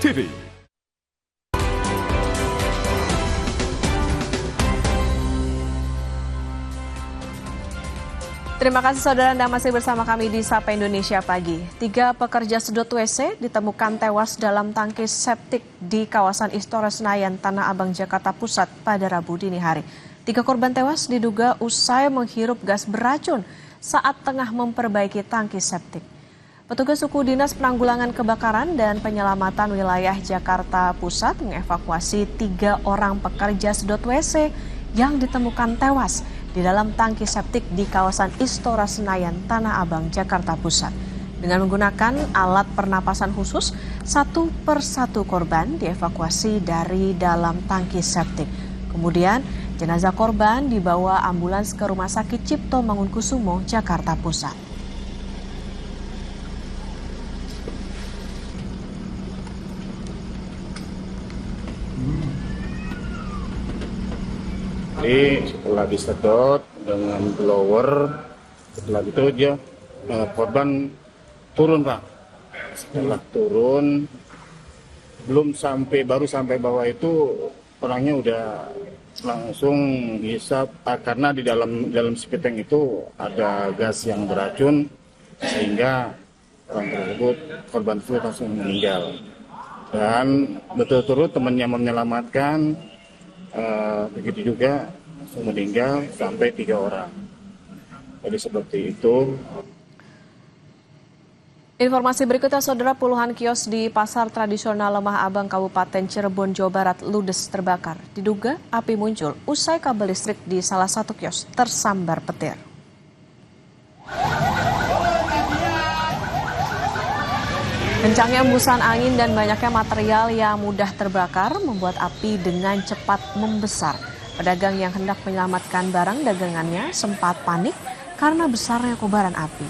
TV. Terima kasih saudara Anda masih bersama kami di Sapa Indonesia Pagi. 3 pekerja sedot WC ditemukan tewas dalam tangki septik di kawasan Istora Senayan, Tanah Abang, Jakarta Pusat pada Rabu dini hari. 3 korban tewas diduga usai menghirup gas beracun saat tengah memperbaiki tangki septik. Petugas suku Dinas Penanggulangan Kebakaran dan Penyelamatan Wilayah Jakarta Pusat mengevakuasi 3 orang pekerja sedot WC yang ditemukan tewas di dalam tangki septik di kawasan Istora Senayan, Tanah Abang, Jakarta Pusat. Dengan menggunakan alat pernapasan khusus, 1 persatu korban dievakuasi dari dalam tangki septik. Kemudian, jenazah korban dibawa ambulans ke Rumah Sakit Cipto Mangunkusumo, Jakarta Pusat. Jadi setelah disedot dengan blower, setelah itu dia korban turun, Pak. Setelah turun, baru sampai bawah itu orangnya udah langsung hisap, karena di dalam septic itu ada gas yang beracun sehingga korban tersebut langsung meninggal. Dan betul-betul temannya menyelamatkan. Begitu juga langsung meninggal sampai 3 orang. Jadi seperti itu. Informasi berikutnya, saudara, puluhan kios di pasar tradisional Lemah Abang, Kabupaten Cirebon, Jawa Barat ludes terbakar. Diduga api muncul usai kabel listrik di salah satu kios tersambar petir. Kencangnya embusan angin dan banyaknya material yang mudah terbakar membuat api dengan cepat membesar. Pedagang yang hendak menyelamatkan barang dagangannya sempat panik karena besarnya kobaran api.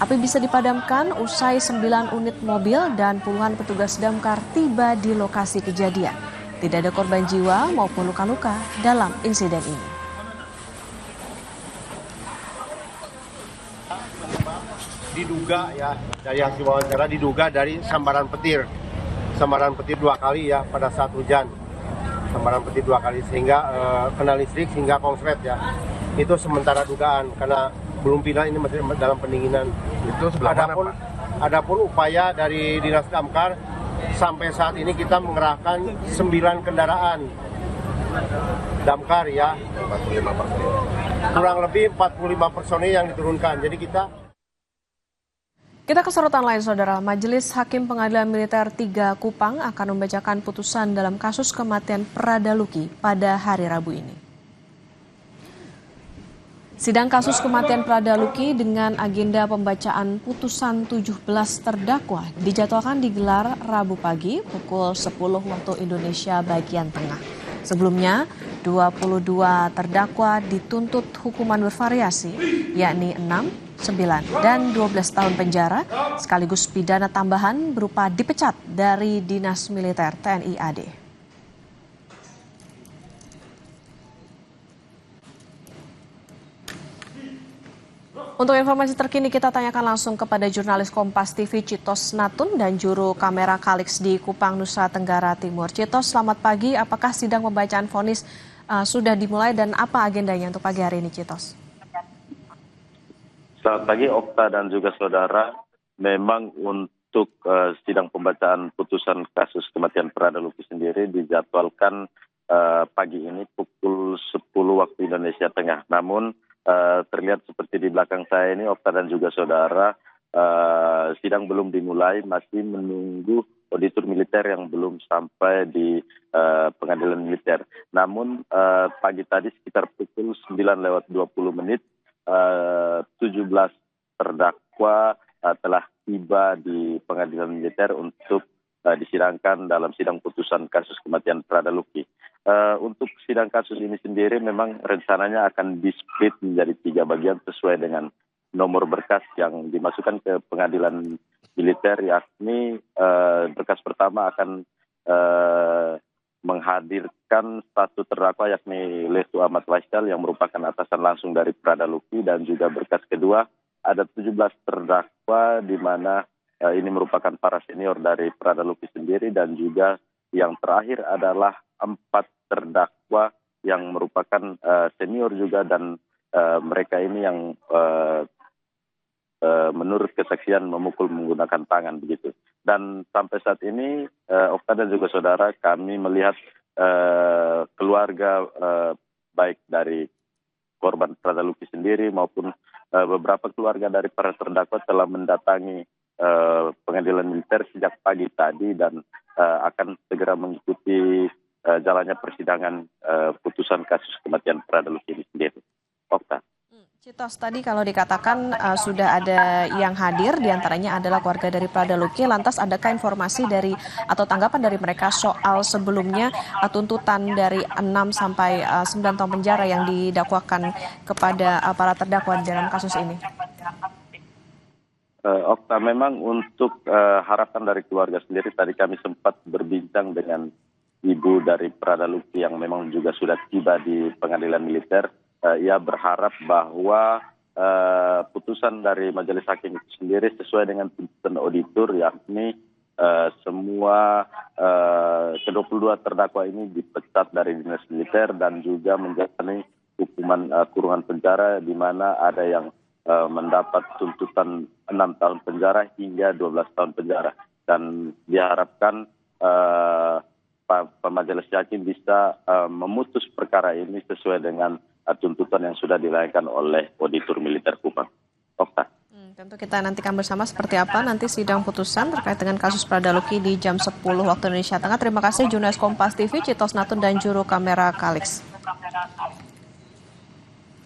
Api bisa dipadamkan usai 9 unit mobil dan puluhan petugas damkar tiba di lokasi kejadian. Tidak ada korban jiwa maupun luka-luka dalam insiden ini. Diduga ya, dari hasil wawancara diduga dari sambaran petir 2 kali ya pada saat hujan, sambaran petir 2 kali sehingga kena listrik sehingga konslet ya. Itu sementara dugaan karena belum final, ini masih dalam pendinginan. Itu sebelah mana, Pak? Adapun upaya dari Dinas Damkar sampai saat ini kita mengerahkan 9 kendaraan damkar ya, 45 personil. Kurang lebih 45 personil yang diturunkan. Jadi Kita ke sorotan lain, saudara. Majelis Hakim Pengadilan Militer 3 Kupang akan membacakan putusan dalam kasus kematian Prada Luki pada hari Rabu ini. Sidang kasus kematian Prada Luki dengan agenda pembacaan putusan 17 terdakwa dijadwalkan digelar Rabu pagi pukul 10 waktu Indonesia bagian tengah. Sebelumnya, 22 terdakwa dituntut hukuman bervariasi, yakni 6, 9, dan 12 tahun penjara, sekaligus pidana tambahan berupa dipecat dari Dinas Militer TNI AD. Untuk informasi terkini kita tanyakan langsung kepada jurnalis Kompas TV Citos Natun dan juru kamera Kalix di Kupang, Nusa Tenggara Timur. Citos, selamat pagi. Apakah sidang pembacaan vonis sudah dimulai dan apa agendanya untuk pagi hari ini, Citos? Selamat pagi Okta dan juga saudara. Memang untuk sidang pembacaan putusan kasus kematian Prada Luki sendiri dijadwalkan pagi ini pukul 10 waktu Indonesia Tengah. Namun terlihat seperti di belakang saya ini, Okta dan juga saudara, sidang belum dimulai, masih menunggu auditor militer yang belum sampai di pengadilan militer. Namun pagi tadi sekitar pukul 9:20 17 terdakwa telah tiba di pengadilan militer untuk disidangkan dalam sidang putusan kasus kematian Prada Luki. Untuk sidang kasus ini sendiri memang rencananya akan di-split menjadi 3 bagian sesuai dengan nomor berkas yang dimasukkan ke pengadilan militer, yakni berkas pertama akan menghadirkan satu terdakwa yakni Letu Ahmad Faisal yang merupakan atasan langsung dari Prada Luki, dan juga berkas kedua ada 17 terdakwa di mana ini merupakan para senior dari Prada Luki sendiri, dan juga yang terakhir adalah 4 terdakwa yang merupakan senior juga, dan mereka ini yang menurut kesaksian memukul menggunakan tangan begitu. Dan sampai saat ini, Okta dan juga saudara, kami melihat keluarga baik dari korban Prada Luki sendiri maupun beberapa keluarga dari para terdakwa telah mendatangi pengadilan militer sejak pagi tadi, dan akan segera mengikuti jalannya persidangan putusan kasus kematian Prada Luki ini sendiri. Okta. Citos, tadi kalau dikatakan sudah ada yang hadir, diantaranya adalah keluarga dari Prada Luki. Lantas adakah informasi dari atau tanggapan dari mereka soal sebelumnya tuntutan dari 6 sampai 9 tahun penjara yang didakwakan kepada para terdakwa dalam kasus ini? Okta, memang untuk harapan dari keluarga sendiri, tadi kami sempat berbincang dengan ibu dari Prada Luki yang memang juga sudah tiba di pengadilan militer. Ia berharap bahwa putusan dari majelis hakim itu sendiri sesuai dengan tuntutan auditor, yakni semua ke-22 terdakwa ini dipecat dari dinas militer dan juga menjalani hukuman kurungan penjara, di mana ada yang mendapat tuntutan 6 tahun penjara hingga 12 tahun penjara. Dan diharapkan majelis hakim bisa memutus perkara ini sesuai dengan tuntutan yang sudah dilayangkan oleh auditor militer Kupang. Okta. Tentu kita nantikan bersama seperti apa nanti sidang putusan terkait dengan kasus Prada Luki di jam 10 waktu Indonesia Tengah. Terima kasih jurnalis Kompas TV, Citos Natun dan juru kamera Kalix.